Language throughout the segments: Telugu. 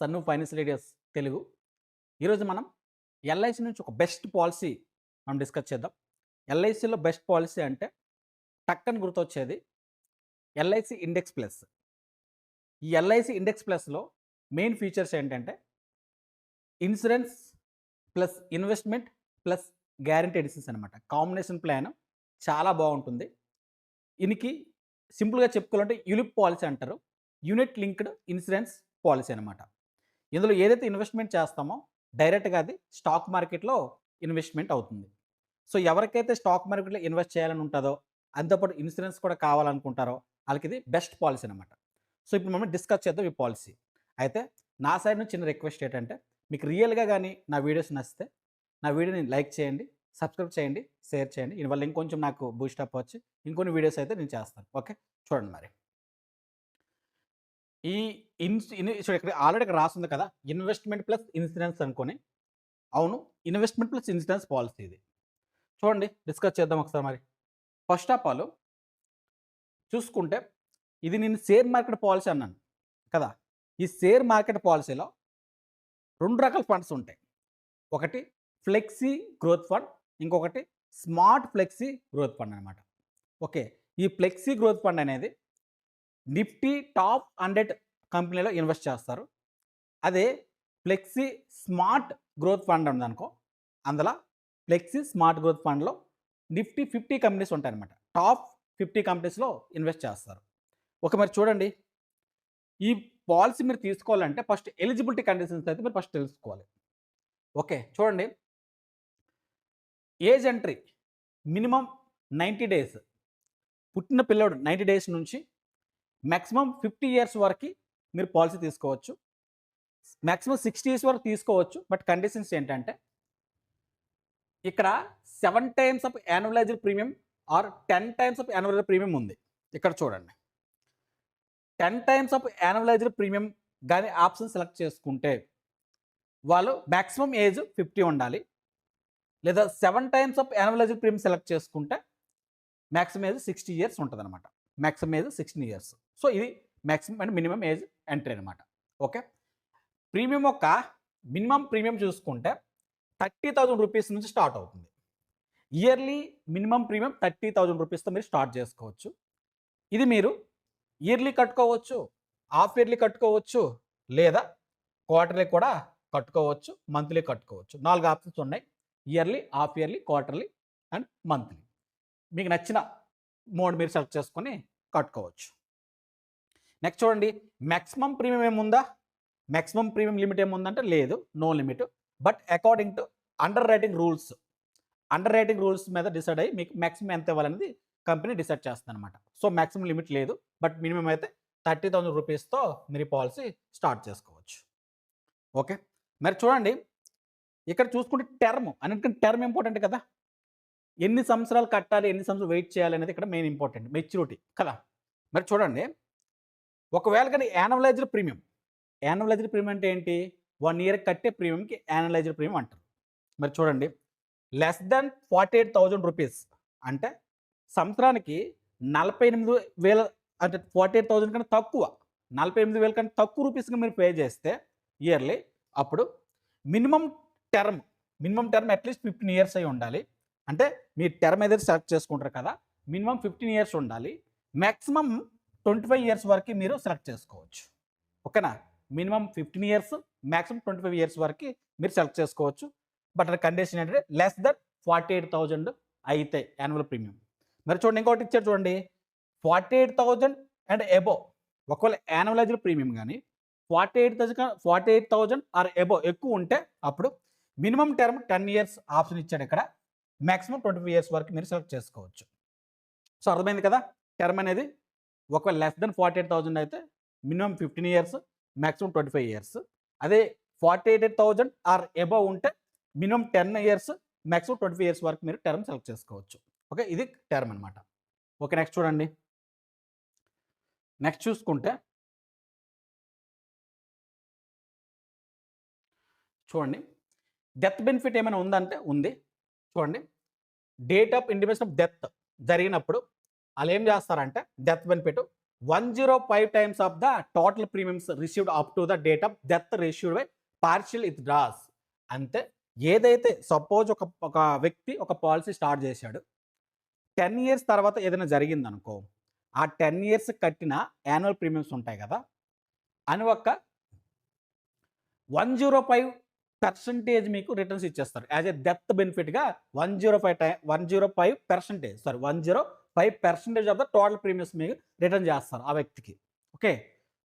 సన్ను ఫైనాన్షియల్ ఐడియాస్ తెలుగు. ఈరోజు మనం ఎల్ఐసి నుంచి ఒక బెస్ట్ పాలసీ మనం డిస్కస్ చేద్దాం. ఎల్ఐసిలో బెస్ట్ పాలసీ అంటే టక్కని గుర్తొచ్చేది ఎల్ఐసి ఇండెక్స్ ప్లస్. ఈ ఎల్ఐసి ఇండెక్స్ ప్లస్‌లో మెయిన్ ఫీచర్స్ ఏంటంటే insurance plus investment plus guarantee additions అనమాట. కాంబినేషన్ ప్లాన్ చాలా బావుంటుంది. దీనికి సింపుల్‌గా చెప్పుకోవాలంటే యూలిప్ పాలసీ అంటారు. యూనిట్ లింక్డ్ ఇన్సూరెన్స్ పాలసీ అనమాట. ఇందులో ఏదైతే ఇన్వెస్ట్‌మెంట్ చేస్తామో డైరెక్ట్‌గా అది స్టాక్ మార్కెట్‌లో ఇన్వెస్ట్‌మెంట్ అవుతుంది. సో, ఎవరికైతే స్టాక్ మార్కెట్‌లో ఇన్వెస్ట్ చేయాలని ఉంటదో, దాంతో పాటు ఇన్సూరెన్స్ కూడా కావాలనుకుంటారో ఆళ్ళకిది బెస్ట్ పాలసీ అనమాట. సో, ఇప్పుడు మనం డిస్కస్ చేద్దాం ఈ పాలసీ. అయితే నా సైడ్ నుంచి చిన్న రిక్వెస్ట్ ఏంటంటే, మీకు రియల్‌గా గాని నా వీడియోస్ నచ్చితే, నా వీడియోని లైక్ చేయండి, సబ్స్క్రైబ్ చేయండి, షేర్ చేయండి. దీనివల్ల ఇంకొంచెం నాకు బూస్ట్ అప్ వచ్చి ఇంకొన్ని వీడియోస్ అయితే నేను చేస్తాను. ఓకే. చూడండి మరి. ఈ చూడు ఇక్కడ ఆల్రెడీ ఇక్కడ రాసుంది కదా! ఇన్వెస్ట్‌మెంట్ ప్లస్ ఇన్సూరెన్స్ అనుకోని. అవును. ఇన్వెస్ట్‌మెంట్ ప్లస్ ఇన్సూరెన్స్ పాలసీ ఇది. చూడండి డిస్కస్ చేద్దాం ఒకసారి మరి. ఫస్ట్ ఆఫ్ ఆల్ చూసుకుంటే ఇది నేను షేర్ మార్కెట్ పాలసీ అన్నాను కదా! ఈ షేర్ మార్కెట్ పాలసీలో 2 రకాల ఫండ్స్ ఉంటాయి. ఒకటి ఫ్లెక్సీ గ్రోత్ ఫండ్. ఇంకొకటి స్మార్ట్ ఫ్లెక్సీ గ్రోత్ ఫండ్ అనమాట. ఓకే. ఈ ఫ్లెక్సీ గ్రోత్ ఫండ్ అనేది నిఫ్టీ టాప్ 100 కంపెనీలో ఇన్వెస్ట్ చేస్తారు. అదే ఫ్లెక్సీ స్మార్ట్ గ్రోత్ ఫండ్ ఉందనుకో, అందులో ఫ్లెక్సీ స్మార్ట్ గ్రోత్ ఫండ్‌లో నిఫ్టీ 50 కంపెనీస్ ఉంటాయన్నమాట. టాప్ 50 కంపెనీస్‌లో ఇన్వెస్ట్ చేస్తారు. ఓకే. మరి చూడండి, ఈ పాలసీ మీరు తీసుకోవాలంటే ఫస్ట్ ఎలిజిబిలిటీ కండిషన్స్ అయితే మీరు ఫస్ట్ తెలుసుకోవాలి. ఓకే. చూడండి, ఏజ్ ఎంట్రీ మినిమమ్ 90 డేస్. పుట్టిన పిల్లోడు 90 డేస్ నుంచి మాక్సిమం 50 ఇయర్స్ వరకి మీరు పాలసీ తీసుకోవచ్చు. మాక్సిమం 60 ఇయర్స్ వరకు తీసుకోవచ్చు. బట్ కండిషన్స్ ఏంటంటే, ఇక్కడ 7 times of annualised premium or 10 times of annualised premium ఉంది. ఇక్కడ చూడండి. 10 టైమ్స్ ఆఫ్ యాన్యువలైజ్డ్ ప్రీమియం గాని ఆప్షన్ సెలెక్ట్ చేసుకుంటే, వాళ్ళు మాక్సిమం ఏజ్ 50 ఉండాలి. లేదా 7 times of annualised premium select చేసుకుంటే, మాక్సిమం ఏజ్ 60 ఇయర్స్ ఉంటదనమాట. Maximum age 16 years. సో, ఇది maximum and minimum age entry అనమాట. ఓకే. ప్రీమియం యొక్క మినిమమ్ ప్రీమియం చూసుకుంటే 30,000 రూపీస్ నుంచి స్టార్ట్ అవుతుంది. ఇయర్లీ మినిమమ్ ప్రీమియం 30,000 రూపీస్‌తో మీరు స్టార్ట్ చేసుకోవచ్చు. ఇది మీరు ఇయర్లీ కట్టుకోవచ్చు, హాఫ్ ఇయర్లీ కట్టుకోవచ్చు, లేదా క్వార్టర్లీ కూడా కట్టుకోవచ్చు, మంత్లీ కట్టుకోవచ్చు. 4 ఆప్షన్స్ ఉన్నాయి. Yearly, half yearly, quarterly and monthly. మీకు నచ్చిన మోడ్ మీరు సెలెక్ట్ చేసుకొని కట్టుకోవచ్చు. నెక్స్ట్ చూడండి, మాక్సిమం ప్రీమియం ఏముందా? మాక్సిమం ప్రీమియం లిమిట్ ఏముందంటే లేదు. No limit. But according to underwriting rules. Underwriting rules మీద డిసైడ్ అయ్యి మీకు మాక్సిమం ఎంత ఇవ్వాలనేది కంపెనీ డిసైడ్ చేస్తుందనమాట. సో, మాక్సిమం లిమిట్ లేదు. బట్ మినిమం అయితే 30,000 రూపీస్‌తో మీరు ఈ పాలసీ స్టార్ట్ చేసుకోవచ్చు. ఓకే. మరి చూడండి, ఇక్కడ చూసుకుంటే టర్మ్ అన్నిటికంటే టర్మ్ ఇంపార్టెంట్ కదా! ఎన్ని సంవత్సరాలు కట్టాలి, ఎన్ని సంవత్సరాలు వెయిట్ చేయాలి అనేది ఇక్కడ మెయిన్ ఇంపార్టెంట్. మెచ్యూరిటీ కదా! మరి చూడండి, ఒకవేళ కానీ యాన్యువలైజ్డ్ ప్రీమియం. యాన్యువలైజ్డ్ ప్రీమియం అంటే ఏంటి? 1 ఇయర్‌కి కట్టే ప్రీమియంకి యాన్యువలైజ్డ్ ప్రీమియం అంటారు. మరి చూడండి, లెస్ థాన్ 48,000 రూపీస్ అంటే సంవత్సరానికి 48,000 అంటే 48,000 కన్నా తక్కువ. 48,000 కన్నా తక్కువ రూపీస్‌గా మీరు పే చేస్తే ఇయర్లీ, అప్పుడు minimum term, minimum term at least 15 years అయి ఉండాలి. అంటే మీ టర్మ్ ఏదైతే సెలెక్ట్ చేసుకుంటారో కదా! మినిమమ్ 15 ఇయర్స్ ఉండాలి. మాక్సిమం 25 ఇయర్స్ వరకి మీరు సెలెక్ట్ చేసుకోవచ్చు. ఓకేనా? మినిమమ్ 15 ఇయర్స్, మాక్సిమం 25 ఇయర్స్ వరకి మీరు సెలెక్ట్ చేసుకోవచ్చు. బట్ అది కండిషన్ ఏంటంటే లెస్ దన్ 48,000 అయితే యాన్యువల్ ప్రీమియం. మరి చూడండి, ఇంకోటి ఇచ్చారు చూడండి. 48,000 అండ్ అబోవ్, ఒకవేళ యాన్యువలైజ్డ్ ప్రీమియం గాని 48,000 ఆర్ అబోవ్ ఎక్కువ ఉంటే అప్పుడు మినిమమ్ టర్మ్ 10 ఇయర్స్ ఆప్షన్ ఇచ్చాడు ఇక్కడ. మాక్సిమం 25 ఇయర్స్ వరకు మీరు సెలెక్ట్ చేసుకోవచ్చు. సో, అర్థమైంది కదా! టర్మ్ అనేది ఒకవేళ లెస్ దెన్ 48,000 అయితే మినిమమ్ 15 ఇయర్స్, మాక్సిమం 25 ఇయర్స్. అదే 48,000 ఆర్ అబోవ్ ఉంటే మినిమమ్ 10 ఇయర్స్, మాక్సిమం 25 ఇయర్స్ వరకు మీరు టర్మ్ సెలెక్ట్ చేసుకోవచ్చు. ఓకే. ఇది టర్మ్ అనమాట. ఓకే. నెక్స్ట్ చూడండి. నెక్స్ట్ చూసుకుంటే చూడండి, డెత్ బెనిఫిట్ ఏమైనా ఉందంటే ఉంది. చూడండి, date of intimation of death జరిగినప్పుడు ఆళ్ళేం చేస్తారంటే death benefit 105 times of the total premiums received up to the date of death received by partial withdrawals. అంటే ఏదైతే సపోజ్ ఒక వ్యక్తి ఒక పాలసీ స్టార్ట్ చేశాడు, 10 years తర్వాత ఏదైనా జరిగిందనుకో, ఆ 10 years కట్టిన యాన్యువల్ ప్రీమియమ్స్ ఉంటాయి కదా, అని ఒక 105% మీకు రిటర్న్స్ ఇచ్చేస్తారు యాజ్ ఎ డెత్ బెనిఫిట్గా. 105% ఆఫ్ ద టోటల్ ప్రీమియమ్స్ మీకు రిటర్న్ చేస్తారు ఆ వ్యక్తికి. ఓకే,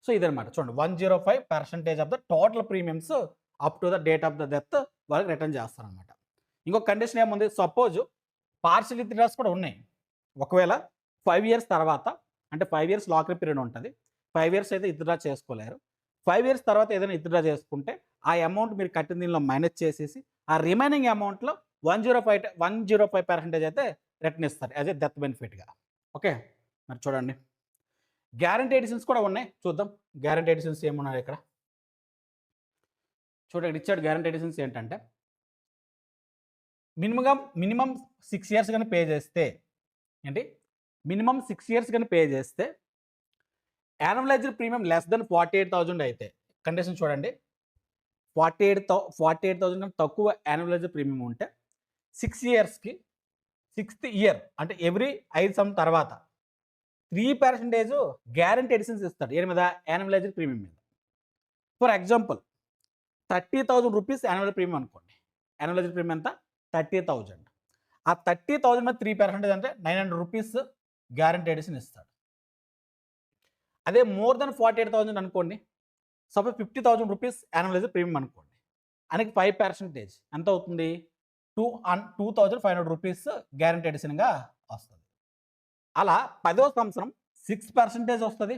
సో ఇదనమాట. చూడండి, 105% of the total premiums up to the date of the death వాళ్ళకి రిటర్న్ చేస్తారనమాట. ఇంకొక కండిషన్ ఏముంది, సపోజ్ పార్షియల్ విత్డ్రాస్ కూడా ఉన్నాయి. ఒకవేళ 5 years తర్వాత, అంటే 5 years లాకర్ పీరియడ్ ఉంటుంది, 5 years అయితే విత్డ్రా చేసుకోలేరు. 5 years తర్వాత ఏదైనా విత్డ్రా చేసుకుంటే ఆ అమౌంట్ మీరు కట్టిన దీనిలో మైనస్ చేసేసి ఆ రిమైనింగ్ అమౌంట్లో 105% అయితే రిటర్న్ ఇస్తారు యాజ్ ఎ డెత్ బెనిఫిట్గా. ఓకే, మరి చూడండి, గ్యారంటీ ఎడిషన్స్ కూడా ఉన్నాయి. చూద్దాం గ్యారంటీ ఎడిషన్స్ ఏమున్నాయి ఇక్కడ. చూడండి, ఇచ్చాడు గ్యారంటీ ఎడిషన్స్ ఏంటంటే, మినిమం 6 years కానీ పే చేస్తే, ఏంటి మినిమం 6 years కానీ పే చేస్తే యాన్యువలైజ్డ్ ప్రీమియం లెస్ దెన్ 48,000 అయితే, కండిషన్ చూడండి, 48,000 కన్నా తక్కువ యాన్యువలైజ్డ్ ప్రీమియం ఉంటే 6 yearsకి 6th year అంటే ఎవ్రీ 5 సంవత్సరం తర్వాత 3% గ్యారంటీ ఎడిషన్స్ ఇస్తాడు. ఏది మీద? యాన్యువలైజ్డ్ ప్రీమియం మీద. For example 30,000 rupees annual premium అనుకోండి. యాన్యువలైజ్డ్ ప్రీమియం ఎంత? 30,000. ఆ 30,000 మీద 3% అంటే 900 రూపీస్ గ్యారంటీ ఎడిషన్ ఇస్తాడు. అదే మోర్ దెన్ 48,000 అనుకోండి, సపోజ్ 50,000 రూపీస్ యాన్యువలైజ్డ్ ప్రీమియం అనుకోండి, ఆయనకి 5% ఎంత అవుతుంది? 2,500 రూపీస్ గ్యారంటీ ఎడిషన్గా వస్తుంది. అలా 10వ సంవత్సరం 6% వస్తుంది.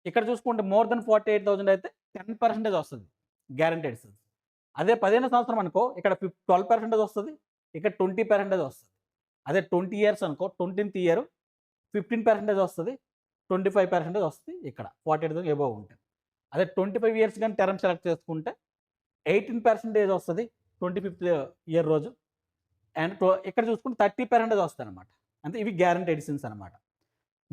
ఇక్కడ చూసుకుంటే మోర్ దెన్ 48,000 అయితే 10% వస్తుంది గ్యారంటీ ఎడిషన్. అదే 15వ సంవత్సరం అనుకో, ఇక్కడ 12% వస్తుంది, ఇక్కడ 20% వస్తుంది. అదే 20 years అనుకో, 20th year 15% వస్తుంది, 25% వస్తుంది. ఇక్కడ 48,000 ఎబోవ్ ఉంటుంది. అదే 25 years కానీ టర్మ్ సెలెక్ట్ చేసుకుంటే 18% వస్తుంది 25th year రోజు. అండ్ ఇక్కడ చూసుకుంటే 30% వస్తుంది అనమాట. అంటే ఇవి గ్యారంటీ ఎడిషన్స్ అనమాట.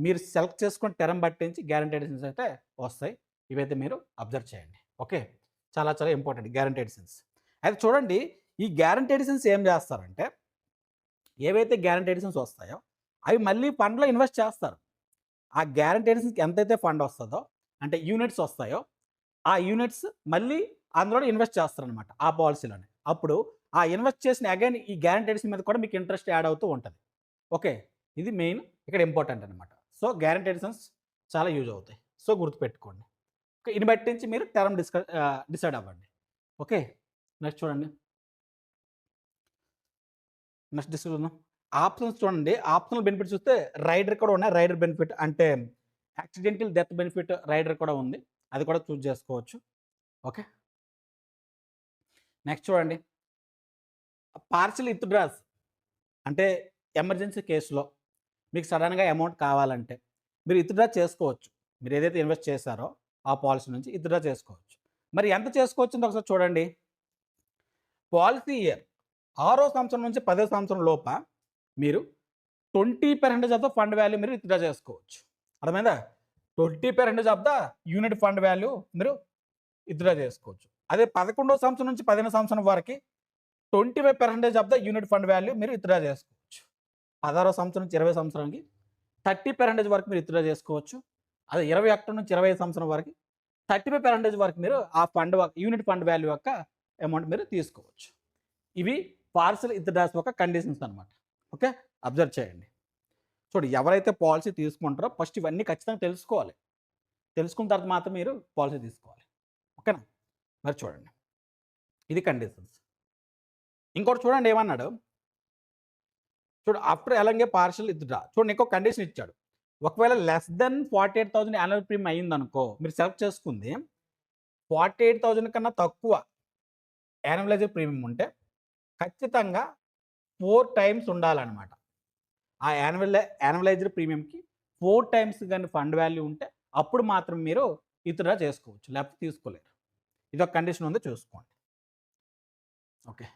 మీరు సెలెక్ట్ చేసుకుని టర్మ్ పట్టించి గ్యారంటీ ఎడిషన్స్ అయితే వస్తాయి. ఇవైతే మీరు అబ్జర్వ్ చేయండి. ఓకే, చాలా చాలా ఇంపార్టెంట్ గ్యారంటీ ఎడిషన్స్. అయితే చూడండి, ఈ గ్యారంటీ ఎడిషన్స్ ఏం చేస్తారంటే, ఏవైతే గ్యారంటీ ఎడిషన్స్ వస్తాయో అవి మళ్ళీ ఫండ్లో ఇన్వెస్ట్ చేస్తారు. ఆ గ్యారంటీ ఎడిషన్స్కి ఎంతైతే ఫండ్ వస్తుందో, అంటే యూనిట్స్ వస్తాయో, ఆ యూనిట్స్ మళ్ళీ అందులో ఇన్వెస్ట్ చేస్తారనమాట ఆ పాలసీలోనే. అప్పుడు ఆ ఇన్వెస్ట్ చేసిన అగైన్ ఈ గ్యారంటీ ఎడిషన్ మీద కూడా మీకు ఇంట్రెస్ట్ యాడ్ అవుతూ ఉంటుంది. ఓకే, ఇది మెయిన్ ఇక్కడ ఇంపార్టెంట్ అనమాట. సో గ్యారంటీ ఎడిషన్స్ చాలా యూజ్ అవుతాయి. సో గుర్తుపెట్టుకోండి. ఓకే, ఇది బట్టించి మీరు టర్మ్ డిసైడ్ అవ్వండి. ఓకే, నెక్స్ట్ చూడండి, నెక్స్ట్ డిస్కస్ చేద్దాం. ఆప్షన్స్ చూడండి, ఆప్షనల్ బెనిఫిట్ చూస్తే రైడర్ కూడా ఉన్నాయి. రైడర్ బెనిఫిట్ అంటే యాక్సిడెంటల్ డెత్ బెనిఫిట్ రైడర్ కూడా ఉంది, అది కూడా చూస్ చేసుకోవచ్చు. ఓకే, నెక్స్ట్ చూడండి, పార్షియల్ విత్డ్రాస్ అంటే ఎమర్జెన్సీ కేసులో మీకు సడన్గా అమౌంట్ కావాలంటే మీరు విత్డ్రా చేసుకోవచ్చు. మీరు ఏదైతే ఇన్వెస్ట్ చేశారో ఆ పాలసీ నుంచి విత్డ్రా చేసుకోవచ్చు. మరి ఎంత చేసుకోవచ్చు అంటే ఒకసారి చూడండి, పాలసీ ఇయర్ 6వ సంవత్సరం నుంచి 10వ సంవత్సరం లోప మీరు 20% ఆఫ్ ద ఫండ్ వాల్యూ మీరు విత్డ్రా చేసుకోవచ్చు. అర్థమైందా? 20% of the unit fund value మీరు విత్డ్రా చేసుకోవచ్చు. అదే 11వ సంవత్సరం నుంచి 15వ సంవత్సరం వరకు 25% of the unit fund value మీరు విత్డ్రా చేసుకోవచ్చు. 16వ సంవత్సరం నుంచి 20వ సంవత్సరానికి 30% వరకు మీరు విత్డ్రా చేసుకోవచ్చు. అదే 21 నుంచి 25 సంవత్సరం వరకు 35% వరకు మీరు ఆ ఫండ్ యూనిట్ ఫండ్ వాల్యూ యొక్క అమౌంట్ మీరు తీసుకోవచ్చు. ఇవి పార్షియల్ విత్డ్రాస్ యొక్క కండిషన్స్ అనమాట. ఓకే, అబ్జర్వ్ చేయండి. చూడండి, ఎవరైతే పాలసీ తీసుకుంటారో ఫస్ట్ ఇవన్నీ ఖచ్చితంగా తెలుసుకోవాలి. తెలుసుకున్న తర్వాత మాత్రం మీరు పాలసీ తీసుకోవాలి. ఓకేనా? మరి చూడండి, ఇది కండిషన్స్. ఇంకోటి చూడండి ఏమన్నాడు, చూడు, ఆఫ్టర్ అలాగే పార్షియల్ విత్డ్రా. చూడండి, ఇంకో కండిషన్ ఇచ్చాడు. ఒకవేళ లెస్ దెన్ 48,000 యాన్యువల్ ప్రీమియం అయ్యిందనుకో, మీరు సెలెక్ట్ చేసుకుంది 48,000 కన్నా తక్కువ యాన్యువలైజ్డ్ ప్రీమియం ఉంటే ఖచ్చితంగా 4 times ఉండాలన్నమాట. ఆ యాన్యువలైజ్డ్ ప్రీమియంకి 4 times కానీ ఫండ్ వాల్యూ ఉంటే అప్పుడు మాత్రం మీరు విత్డ్రా చేసుకోవచ్చు, లేకపోతే తీసుకోలేరు. ఇదొక కండిషన్ ఉంది, చూసుకోండి. ఓకే,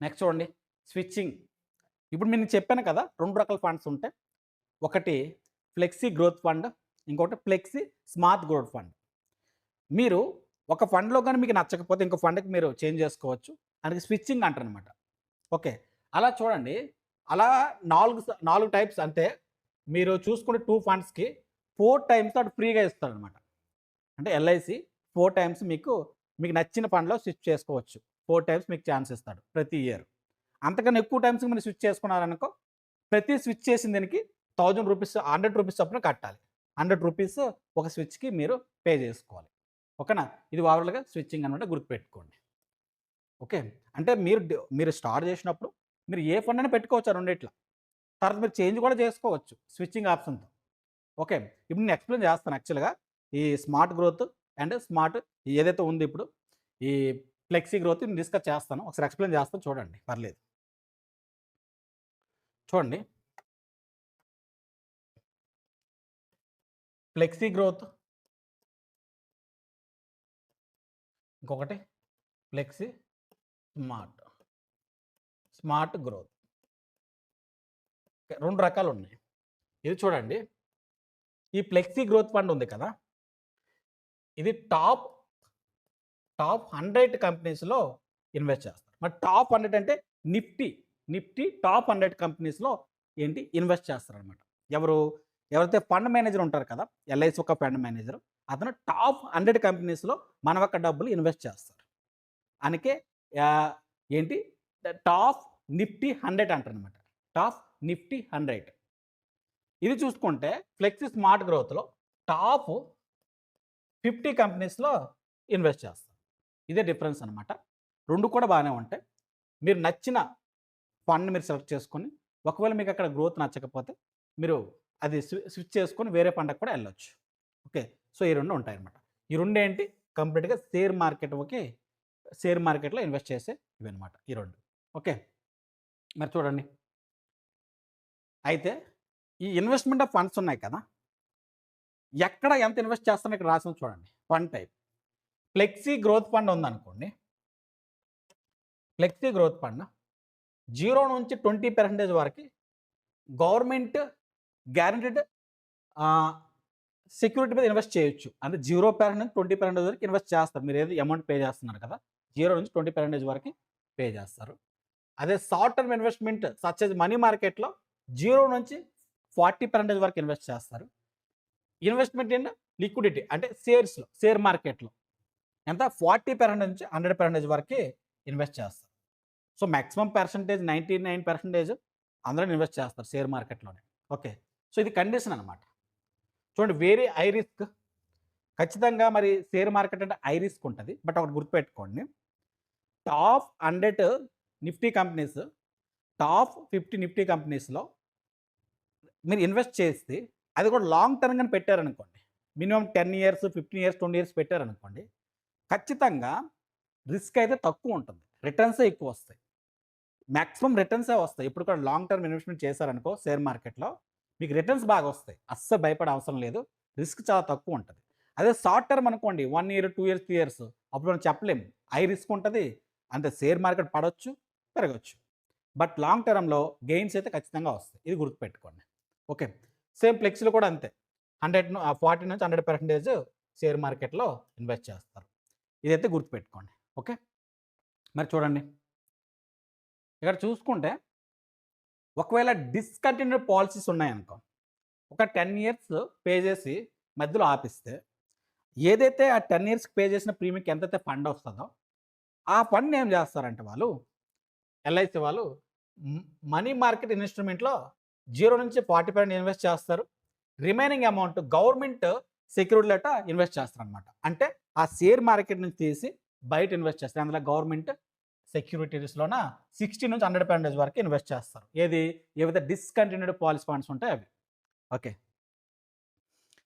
నెక్స్ట్ చూడండి, స్విచ్చింగ్. ఇప్పుడు నేను చెప్పాను కదా 2 రకాల ఫండ్స్ ఉంటాయి. ఒకటి ఫ్లెక్సీ గ్రోత్ ఫండ్, ఇంకొకటి ఫ్లెక్సీ స్మార్ట్ గ్రోత్ ఫండ్. మీరు ఒక ఫండ్లో కానీ మీకు నచ్చకపోతే ఇంకో ఫండ్కి మీరు చేంజ్ చేసుకోవచ్చు. దానికి స్విచ్చింగ్ అంటారనమాట. ఓకే. అలా చూడండి, అలా 4 టైప్స్. అంటే మీరు చూసుకుంటే 2 ఫండ్స్కి 4 టైమ్స్ అటు ఫ్రీగా ఇస్తారనమాట. అంటే ఎల్ఐసి 4 టైమ్స్ మీకు నచ్చిన ఫండ్లో స్విచ్ చేసుకోవచ్చు. 4 టైమ్స్ మీకు ఛాన్స్ ఇస్తాడు ప్రతి ఇయర్. అంతకన్నా ఎక్కువ టైమ్స్ మీరు స్విచ్ చేసుకున్నారనుకో, ప్రతి స్విచ్ చేసిన దానికి రూ. 1000 రూ. 100 చొప్పున కట్టాలి. రూ. 100 ఒక స్విచ్కి మీరు పే చేసుకోవాలి. ఓకేనా? ఇది ఓవరాల్గా స్విచ్చింగ్ అనమాట, గుర్తుపెట్టుకోండి. ఓకే. అంటే మీరు స్టార్ట్ చేసినప్పుడు మీరు ఏ ఫండ్ అయినా పెట్టుకోవచ్చు ఆ రెండిట్లో. తర్వాత మీరు చేంజ్ కూడా చేసుకోవచ్చు స్విచ్చింగ్ ఆప్షన్తో. ఓకే. ఇప్పుడు నేను ఎక్స్ప్లెయిన్ చేస్తాను యాక్చువల్గా ఈ స్మార్ట్ గ్రోత్ అండ్ స్మార్ట్ ఏదైతే ఉంది ఇప్పుడు ఈ ఫ్లెక్సీ గ్రోత్ నేను డిస్కస్ చేస్తాను. ఒకసారి ఎక్స్ప్లెయిన్ చేస్తాను, చూడండి, పర్లేదు. చూడండి, ఫ్లెక్సీ గ్రోత్, ఇంకొకటి ఫ్లెక్సీ స్మార్ట్ గ్రోత్. 2 రకాలు ఉన్నాయి. ఇది చూడండి, ఈ ఫ్లెక్సీ గ్రోత్ ఫండ్ ఉంది కదా, ఇది టాప్ 100 కంపెనీస్లో ఇన్వెస్ట్ చేస్తారు. మరి టాప్ 100 అంటే నిఫ్టీ టాప్ 100 కంపెనీస్లో ఇన్వెస్ట్ చేస్తారనమాట. ఎవరైతే ఫండ్ మేనేజర్ ఉంటారు కదా, ఎల్ఐసి ఒక ఫండ్ మేనేజర్, అతను టాప్ 100 కంపెనీస్లో మన యొక్క డబ్బులు ఇన్వెస్ట్ చేస్తారు. అందుకే టాప్ నిఫ్టీ 100 అంటారనమాట. Top Nifty 100. ఇది చూసుకుంటే ఫ్లెక్సీ స్మార్ట్ గ్రోత్లో టాప్ 50 కంపెనీస్లో ఇన్వెస్ట్ చేస్తారు. ఇదే డిఫరెన్స్ అనమాట. 2 కూడా బాగానే ఉంటాయి. మీరు నచ్చిన ఫండ్ మీరు సెలెక్ట్ చేసుకొని, ఒకవేళ మీకు అక్కడ గ్రోత్ నచ్చకపోతే మీరు అది స్విచ్ చేసుకొని వేరే ఫండ్కి కూడా వెళ్ళొచ్చు. ఓకే. సో ఈ 2 ఉంటాయన్నమాట. ఈ 2 కంప్లీట్గా షేర్ మార్కెట్లో ఇన్వెస్ట్ చేసే ఇవన్నమాట ఈ 2. ఓకే. మరి చూడండి, అయితే ఈ ఇన్వెస్ట్మెంట్ ఆఫ్ ఫండ్స్ ఉన్నాయి కదా, ఎక్కడ ఎంత ఇన్వెస్ట్ చేస్తారో ఇక్కడ రాసి చూడండి. Fund type flexi growth fund ఉందనుకోండి, ఫ్లెక్సీ గ్రోత్ ఫండ్ 0 నుంచి 20% వరకు గవర్నమెంట్ గ్యారంటీడ్ సెక్యూరిటీ మీద ఇన్వెస్ట్ చేయొచ్చు. అంటే 0% నుంచి 20% వరకు ఇన్వెస్ట్ చేస్తారు. మీరు ఏది అమౌంట్ పే చేస్తున్నారు కదా, 0 నుంచి 20% వరకు పే చేస్తారు. అదే short term investment such as money మార్కెట్లో 0 నుంచి 40% వరకు ఇన్వెస్ట్ చేస్తారు. ఇన్వెస్ట్మెంట్ ఇన్ లిక్విడిటీ అంటే షేర్ మార్కెట్లో ఎంత 40% నుంచి 100% వరకు ఇన్వెస్ట్ చేస్తారు. సో మ్యాక్సిమం పర్సంటేజ్ 99% అందరూ ఇన్వెస్ట్ చేస్తారు షేర్ మార్కెట్లోనే. ఓకే. సో ఇది కండిషన్ అనమాట. చూడండి, వెరీ హై రిస్క్. ఖచ్చితంగా మరి షేర్ మార్కెట్ అంటే హై రిస్క్ ఉంటుంది. బట్ ఒకటి గుర్తుపెట్టుకోండి, top 100 Nifty companies, top 50 Nifty కంపెనీస్లో మీరు ఇన్వెస్ట్ చేస్తే అది కూడా లాంగ్ టర్మ్ కానీ పెట్టారనుకోండి, మినిమం 10 ఇయర్స్ 15 ఇయర్స్ 20 ఇయర్స్ పెట్టారనుకోండి, ఖచ్చితంగా రిస్క్ అయితే తక్కువ ఉంటుంది, రిటర్న్సే ఎక్కువ వస్తాయి. మ్యాక్సిమం రిటర్న్సే వస్తాయి. ఇప్పుడు కూడా లాంగ్ టర్మ్ ఇన్వెస్ట్మెంట్ చేశారనుకో షేర్ మార్కెట్లో, మీకు రిటర్న్స్ బాగా వస్తాయి, అస్సలు భయపడే అవసరం లేదు, రిస్క్ చాలా తక్కువ ఉంటుంది. అదే షార్ట్ టర్మ్ అనుకోండి, 1 ఇయర్ 2 ఇయర్స్ 3 ఇయర్స్, అప్పుడు మనం చెప్పలేము, హై రిస్క్ ఉంటుంది. అంతే, షేర్ మార్కెట్ పడవచ్చు పెరగచ్చు. బట్ లాంగ్ టర్మ్లో గెయిన్స్ అయితే ఖచ్చితంగా వస్తాయి. ఇది గుర్తుపెట్టుకోండి. ఓకే. సేమ్ ఫ్లెక్సీలో కూడా అంతే, 40 నుంచి 100% షేర్ మార్కెట్లో ఇన్వెస్ట్ చేస్తారు. ఇదైతే గుర్తుపెట్టుకోండి. ఓకే. మరి చూడండి, ఇక్కడ చూసుకుంటే ఒకవేళ డిస్కంటిన్యూడ్ పాలసీస్ ఉన్నాయనుకో, ఒక 10 ఇయర్స్ పే చేసి మధ్యలో ఆపిస్తే, ఏదైతే ఆ 10 ఇయర్స్కి పే చేసిన ప్రీమియంకి ఎంతైతే ఫండ్ వస్తుందో ఆ ఫండ్ ఏం చేస్తారంటే వాళ్ళు ఎల్ఐసి వాళ్ళు మనీ మార్కెట్ ఇన్వెస్ట్మెంట్లో 0 నుంచి 40% ఇన్వెస్ట్ చేస్తారు. రిమైనింగ్ అమౌంట్ గవర్నమెంట్ సెక్యూరిటీ లెట ఇన్వెస్ట్ చేస్తారు అనమాట. అంటే ఆ షేర్ మార్కెట్ నుంచి తీసి బయట ఇన్వెస్ట్ చేస్తారు. అందులో గవర్నమెంట్ సెక్యూరిటీస్లోన 60 నుంచి 100% వరకు ఇన్వెస్ట్ చేస్తారు. ఏవైతే డిస్కంటిన్యూడ్ పాలసీ ఫండ్స్ ఉంటాయి అవి. ఓకే.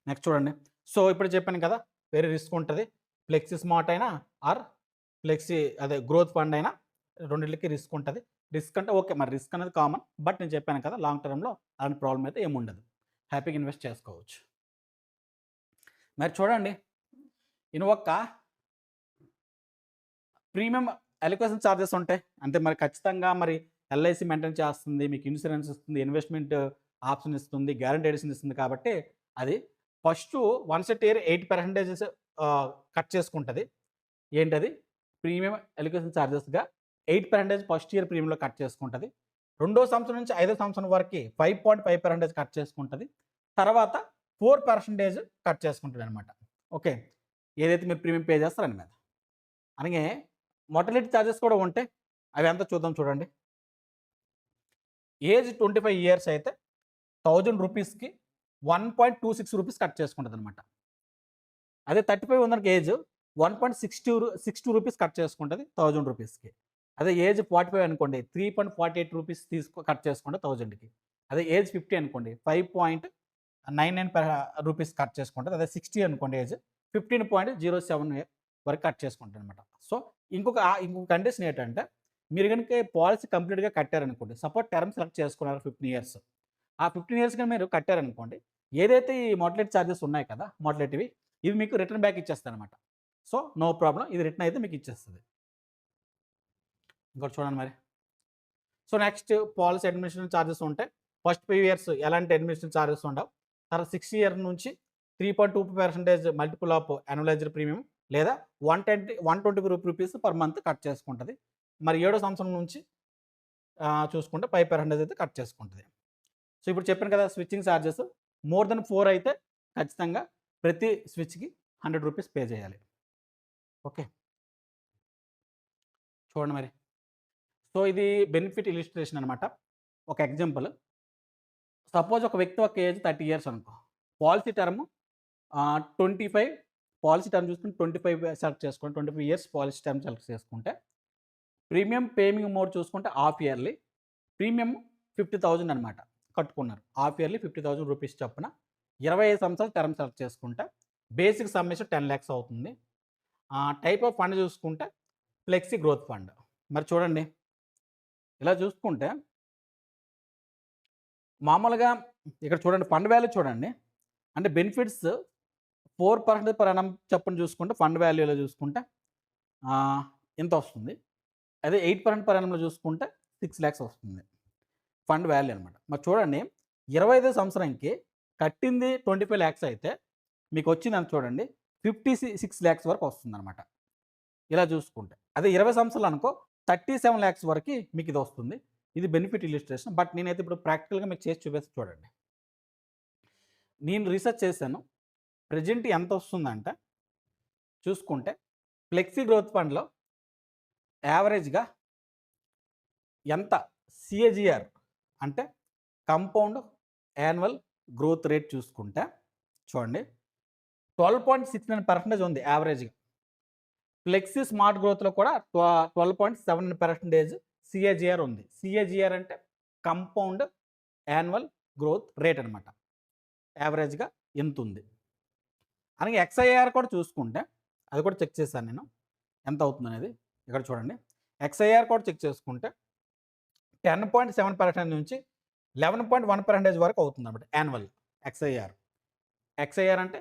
నెక్స్ట్ చూడండి, సో ఇప్పుడు చెప్పాను కదా, వెరీ రిస్క్ ఉంటుంది. ఫ్లెక్సీ స్మార్ట్ అయినా ఆర్ ఫ్లెక్సీ గ్రోత్ ఫండ్ అయినా రెండింటికి రిస్క్ ఉంటుంది. రిస్క్ అంటే ఓకే, మరి రిస్క్ అనేది కామన్, బట్ నేను చెప్పాను కదా లాంగ్ టర్మ్లో అలాంటి ప్రాబ్లం అయితే ఏముండదు, హ్యాపీగా ఇన్వెస్ట్ చేసుకోవచ్చు. మరి చూడండి, ఒక ప్రీమియం అలిక్వేషన్ ఛార్జెస్ ఉంటాయి. అంటే మరి ఖచ్చితంగా మరి ఎల్ఐసి మెయింటైన్ చేస్తుంది, మీకు ఇన్సూరెన్స్ ఇస్తుంది, ఇన్వెస్ట్మెంట్ ఆప్షన్ ఇస్తుంది, గ్యారంటీ ఎడిషన్ ఇస్తుంది కాబట్టి అది first once a year 8% cut చేసుకుంటుంది. ఏంటది ప్రీమియం ఎడ్యుకేషన్ ఛార్జెస్గా 8% ఫస్ట్ ఇయర్ ప్రీమియంలో కట్ చేసుకుంటుంది. రెండో సంవత్సరం నుంచి ఐదో సంవత్సరం వరకు 5.5% కట్ చేసుకుంటుంది. తర్వాత 4% కట్ చేసుకుంటుంది అనమాట. ఓకే, ఏదైతే మీరు ప్రీమియం పే చేస్తారో దాని మీద. అలాగే మొర్టాలిటీ ఛార్జెస్ కూడా ఉంటాయి. అవి ఎంత చూద్దాం చూడండి. ఏజ్ 25 ఇయర్స్ అయితే 1000 రూపీస్కి 1.26 రూపీస్ కట్ చేసుకుంటుంది అనమాట. అదే 35 ఉందనుకో ఏజ్ 1.62 రూపీస్ కట్ చేసుకుంటుంది 1000 రూపీస్కి. అదే ఏజ్ 45 అనుకోండి 3.48 రూపీస్ కట్ చేసుకుంటే 1000కి. అదే ఏజ్ 50 అనుకోండి 5.99 రూపీస్ కట్ చేసుకుంటుంది. అదే 60 అనుకోండి ఏజ్ 15.07 వరకు కట్ చేసుకుంటుంది అనమాట. సో ఇంకొక కండిషన్ ఏంటంటే మీరు కనుక పాలసీ కంప్లీట్గా కట్టారనుకోండి, సపోజ్ టర్మ్ సెలెక్ట్ చేసుకున్నారు 15 ఇయర్స్, ఆ 15 ఇయర్స్ కానీ మీరు కట్టారనుకోండి, ఏదైతే ఈ మొర్టాలిటీ ఛార్జెస్ ఉన్నాయి కదా మొర్టాలిటీవి, ఇవి మీకు రిటర్న్ బ్యాక్ ఇచ్చేస్తాయి అనమాట. సో నో ప్రాబ్లం, ఇది రిటర్న్ అయితే మీకు ఇచ్చేస్తుంది. ఇంకోటి చూడండి మరి. So next policy administration charges ఉంటాయి. ఫస్ట్ 5 ఇయర్స్ ఎలాంటి అడ్మినిస్ట్రేషన్ ఛార్జెస్ ఉండవు. తర్వాత 6 ఇయర్ నుంచి 3.2% మల్టిపుల్ ఆఫ్ యాన్యువలైజ్డ్ ప్రీమియం లేదా 120 రూపీస్ పర్ మంత్ కట్ చేసుకుంటుంది. మరి 7వ సంవత్సరం నుంచి చూసుకుంటే 5% అయితే కట్ చేసుకుంటుంది. సో ఇప్పుడు చెప్పాను కదా స్విచ్చింగ్ ఛార్జెస్ మోర్ దెన్ 4 అయితే ఖచ్చితంగా ప్రతి స్విచ్కి 100 రూపీస్ పే చేయాలి. ఓకే, చూడండి మరి. సో ఇది బెనిఫిట్ ఇలిస్ట్రేషన్ అనమాట. ఒక ఎగ్జాంపుల్, సపోజ్ ఒక వ్యక్తి ఒక ఏజ్ 30 ఇయర్స్ అనుకో, పాలసీ టర్మ్ 25, పాలసీ టర్మ్ చూసుకుని 25 సెలెక్ట్ చేసుకోండి. 25 ఇయర్స్ పాలసీ టర్మ్ సెలెక్ట్ చేసుకుంటే ప్రీమియం పేమెంట్ మోడ్ చూసుకుంటే హాఫ్ ఇయర్లీ ప్రీమియం 50,000 అనమాట కట్టుకున్నారు. హాఫ్ ఇయర్లీ 50,000 రూపీస్ చొప్పున 25 సంవత్సరాలు టర్మ్ సెలెక్ట్ చేసుకుంటే బేసిక్ సమ్మేషన్ 10 lakhs అవుతుంది. టైప్ ఆఫ్ ఫండ్ చూసుకుంటే ఫ్లెక్సీ గ్రోత్ ఫండ్. మరి చూడండి, ఇలా చూసుకుంటే మామూలుగా ఇక్కడ చూడండి ఫండ్ వాల్యూ చూడండి, అంటే బెనిఫిట్స్ 4% పర్ annum చొప్పున చూసుకుంటే ఫండ్ వాల్యూలో చూసుకుంటే ఎంత వస్తుంది. అదే 8% పర్ annumలో చూసుకుంటే 6 lakhs వస్తుంది ఫండ్ వాల్యూ అనమాట. మరి చూడండి 25 సంవత్సరానికి కట్టింది 25 lakhs అయితే మీకు వచ్చిందని చూడండి 56 lakhs వరకు వస్తుంది అనమాట. ఇలా చూసుకుంటే అదే 20 సంవత్సరాలు అనుకో 37 lakhs వరకు మీకు ఇది వస్తుంది. ఇది బెనిఫిట్ ఇలిస్ట్రేషన్. బట్ నేనైతే ఇప్పుడు ప్రాక్టికల్గా మీకు చేసి చూపిస్తే చూడండి. నేను రీసెర్చ్ చేశాను, ప్రజెంట్ ఎంత వస్తుందంటే చూసుకుంటే ఫ్లెక్సీ గ్రోత్ ఫండ్లో యావరేజ్గా ఎంత సిఏజిఆర్ అంటే కంపౌండ్ యాన్యువల్ గ్రోత్ రేట్ చూసుకుంటే చూడండి 12.69% ఉంది యావరేజ్గా. ఫ్లెక్సీ స్మార్ట్ గ్రోత్లో కూడా 12.7% సిఏజిఆర్ ఉంది. సిఏజిఆర్ అంటే కంపౌండ్ యాన్యువల్ గ్రోత్ రేట్ అనమాట. యావరేజ్గా ఎంత ఉంది. అలాగే ఎక్స్ఐఆర్ కూడా చూసుకుంటే అది కూడా చెక్ చేశాను నేను ఎంత అవుతుంది అనేది. ఇక్కడ చూడండి ఎక్స్ఐఆర్ కూడా చెక్ చేసుకుంటే 10.7% నుంచి 11.1% వరకు అవుతుంది అన్నమాట యాన్యువల్ ఎక్స్ఐఆర్. ఎక్స్ఐఆర్ అంటే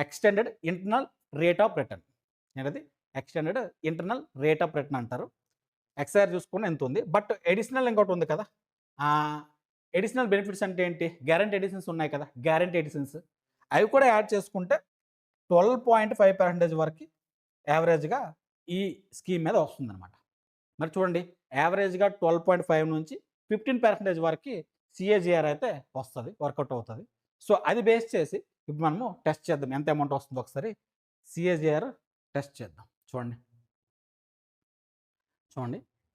extended internal rate of return. ఏంటది extended internal rate of return అంటారు. ఎక్స్ఐఆర్ చూసుకుంటే ఎంత ఉంది. బట్ ఎడిషనల్ ఇంకోటి ఉంది కదా, ఎడిషనల్ బెనిఫిట్స్ అంటే ఏంటి, గ్యారంటీ ఎడిషన్స్ ఉన్నాయి కదా, గ్యారంటీ ఎడిషన్స్ అవి కూడా యాడ్ చేసుకుంటే 12.5% వరకు యావరేజ్గా ఈ స్కీమ్ మీద వస్తుందన్నమాట. మరి చూడండి యావరేజ్గా 12.5 నుంచి 15% వరకు సిఏజిఆర్ అయితే వస్తుంది, వర్కౌట్ అవుతుంది. సో అది బేస్ చేసి ఇప్పుడు మనము టెస్ట్ చేద్దాం ఎంత అమౌంట్ వస్తుందో. ఒకసారి సిఏజిఆర్ టెస్ట్ చేద్దాం. చూడండి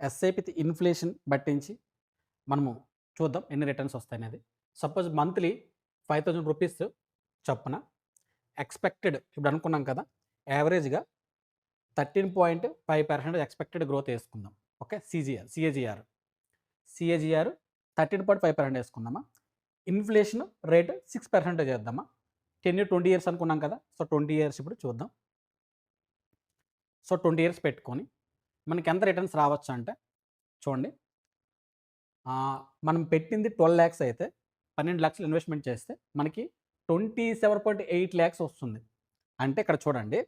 ఎస్ఐపి ఇన్ఫ్లేషన్ బట్టించి మనము చూద్దాం ఎన్ని రిటర్న్స్ వస్తాయి అనేది. సపోజ్ మంత్లీ 5,000 రూపీస్ చొప్పున ఎక్స్పెక్టెడ్ ఇప్పుడు అనుకున్నాం కదా, యావరేజ్గా 13.5% ఎక్స్పెక్టెడ్ గ్రోత్ వేసుకుందాం. Okay, CAGR 13.5% వేసుకుందామా. ఇన్ఫ్లేషన్ రేట్ 6% చేద్దామా. 20 ఇయర్స్ అనుకున్నాం కదా, సో 20 ఇయర్స్ ఇప్పుడు చూద్దాం. సో 20 ఇయర్స్ పెట్టుకొని మనకి ఎంత రిటర్న్స్ రావచ్చు అంటే చూడండి, మనం పెట్టింది 12 lakhs అయితే 12 లక్షలు ఇన్వెస్ట్మెంట్ చేస్తే మనకి 27.8 lakhs వస్తుంది. అంటే ఇక్కడ చూడండి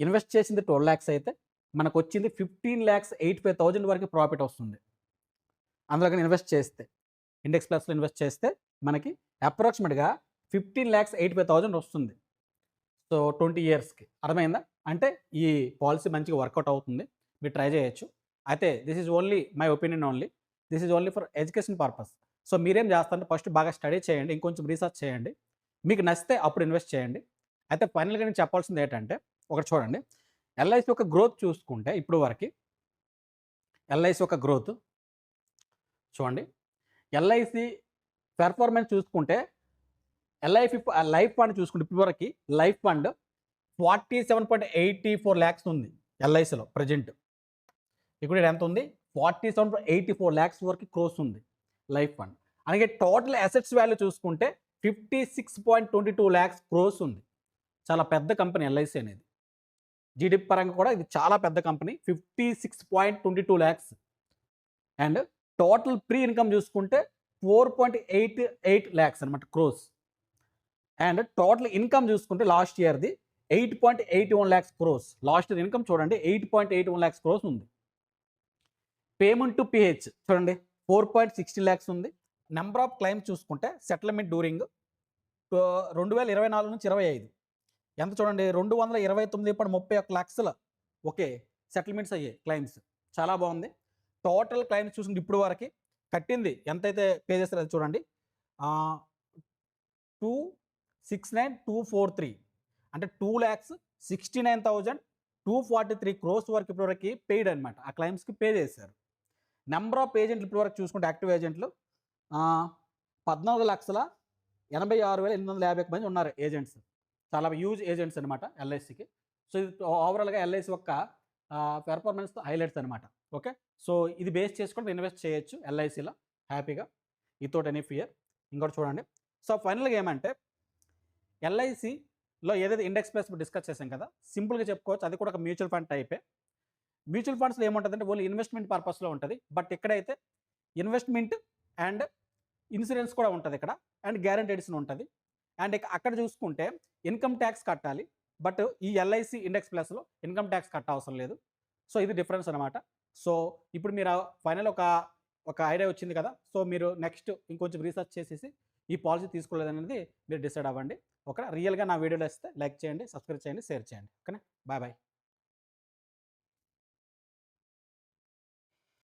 ఇన్వెస్ట్ చేసింది 12 lakhs అయితే మనకు వచ్చింది 15,85,000 వరకు ప్రాఫిట్ వస్తుంది. అందులో ఇన్వెస్ట్ చేస్తే ఇండెక్స్ ప్లస్లో ఇన్వెస్ట్ చేస్తే మనకి అప్రాక్సిమేట్గా 15,85,000 వస్తుంది. సో 20 ఇయర్స్కి. అర్థమైందా? అంటే ఈ పాలసీ మంచిగా వర్కౌట్ అవుతుంది. మీరు ట్రై చేయొచ్చు. అయితే this is only my opinion only. This is only for education purpose. So మీరేం చేస్తారంటే ఫస్ట్ బాగా స్టడీ చేయండి. ఇంకొంచెం రీసెర్చ్ చేయండి. మీకు నచ్చితే అప్పుడు ఇన్వెస్ట్ చేయండి. అయితే ఫైనల్‌గా నేను చెప్పాల్సింది ఏంటంటే ఒకటి చూడండి. ఎల్ఐసి యొక్క గ్రోత్ చూసుకుంటే ఇప్పుడు వరకి ఎల్ఐసి యొక్క గ్రోత్ చూడండి. ఎల్ఐసి పెర్ఫార్మెన్స్ చూసుకుంటే లైఫ్ ఫండ్ చూసుకుంటే ఇప్పటివరకు లైఫ్ ఫండ్ 47.84 లాక్స్ ఉంది ఎల్ఐసిలో ప్రెజెంట్. ఇక్కడ ఎంత ఉంది? 47.84 లాక్స్ వరకు క్రోస్ ఉంది లైఫ్ ఫండ్. అలాగే టోటల్ అసెట్స్ వాల్యూ చూసుకుంటే 56.22 లాక్స్ క్రోస్ ఉంది. చాలా పెద్ద కంపెనీ ఎల్ఐసి అనేది. జీడిపి పరంగా కూడా ఇది చాలా పెద్ద company. 56.22 lakhs. And total pre income చూసుకుంటే 4.88 లాక్స్ అనమాట క్రోస్. అండ్ టోటల్ ఇన్కమ్ చూసుకుంటే లాస్ట్ ఇయర్ది 8.81 lakhs crores. Last year income చూడండి 8.81 లాక్స్ క్రోస్ ఉంది. పేమెంట్ టు పిహెచ్ చూడండి 4.60 లాక్స్ ఉంది. నెంబర్ ఆఫ్ క్లైమ్స్ చూసుకుంటే సెటిల్మెంట్ డ్యూరింగ్ 2024 నుంచి 25 ఎంత చూడండి 229.31 లక్షల ఓకే సెటిల్మెంట్స్ అయ్యాయి క్లైమ్స్. చాలా బాగుంది. టోటల్ క్లైమ్స్ చూసుకుంటే ఇప్పుడు వరకు కట్టింది ఎంతైతే పే చేస్తారో అది చూడండి 269,243 అంటే 2,69,243 క్రోస్ వరకు ఇప్పటివరకు పెయిడ్ అనమాట. ఆ క్లైమ్స్కి పే చేశారు. నెంబర్ ఆఫ్ ఏజెంట్లు ఇప్పటివరకు చూసుకుంటే యాక్టివ్ ఏజెంట్లు 14,86,86,851 మంది ఉన్నారు ఏజెంట్స్. చాలా హ్యూజ్ ఏజెంట్స్ అనమాట ఎల్ఐసికి. సో ఇది ఓవరాల్గా ఎల్ఐసి యొక్క పెర్ఫార్మెన్స్ హైలైట్స్ అనమాట. ఓకే, సో ఇది బేస్ చేసుకొని ఇన్వెస్ట్ చేయొచ్చు ఎల్ఐసిలో హ్యాపీగా వితౌట్ ఎనీ ఫియర్. ఇంకోటి చూడండి. సో ఫైనల్గా ఏమంటే ఎల్ఐసిలో ఏదైతే ఇండెక్స్ ప్లస్ డిస్కస్ చేసాం కదా, సింపుల్గా చెప్పుకోవచ్చు అది కూడా ఒక మ్యూచువల్ ఫండ్ టైపే. మ్యూచువల్ ఫండ్స్లో ఏముంటుందంటే ఓన్లీ ఇన్వెస్ట్మెంట్ పర్పస్లో ఉంటుంది. బట్ ఇక్కడైతే ఇన్వెస్ట్మెంట్ అండ్ ఇన్సూరెన్స్ కూడా ఉంటుంది ఇక్కడ, అండ్ గ్యారంటీడ్స్ ఉంటుంది. అండ్ అక్కడ చూసుకుంటే ఇన్కమ్ ట్యాక్స్ కట్టాలి. బట్ ఈ ఎల్ఐసి ఇండెక్స్ ప్లస్లో ఇన్కమ్ ట్యాక్స్ కట్ట అవసరం లేదు. సో ఇది డిఫరెన్స్ అనమాట. సో ఇప్పుడు మీరు ఫైనల్ ఒక ఐడియా వచ్చింది కదా. సో మీరు నెక్స్ట్ ఇంకొంచెం రీసెర్చ్ చేసేసి ఈ పాలసీ తీసుకోలేదనేది మీరు డిసైడ్ అవ్వండి. ఓకే, రియల్గా నా వీడియోలో వస్తే లైక్ చేయండి, సబ్స్క్రైబ్ చేయండి, షేర్ చేయండి. ఓకేనా, బాయ్ బాయ్.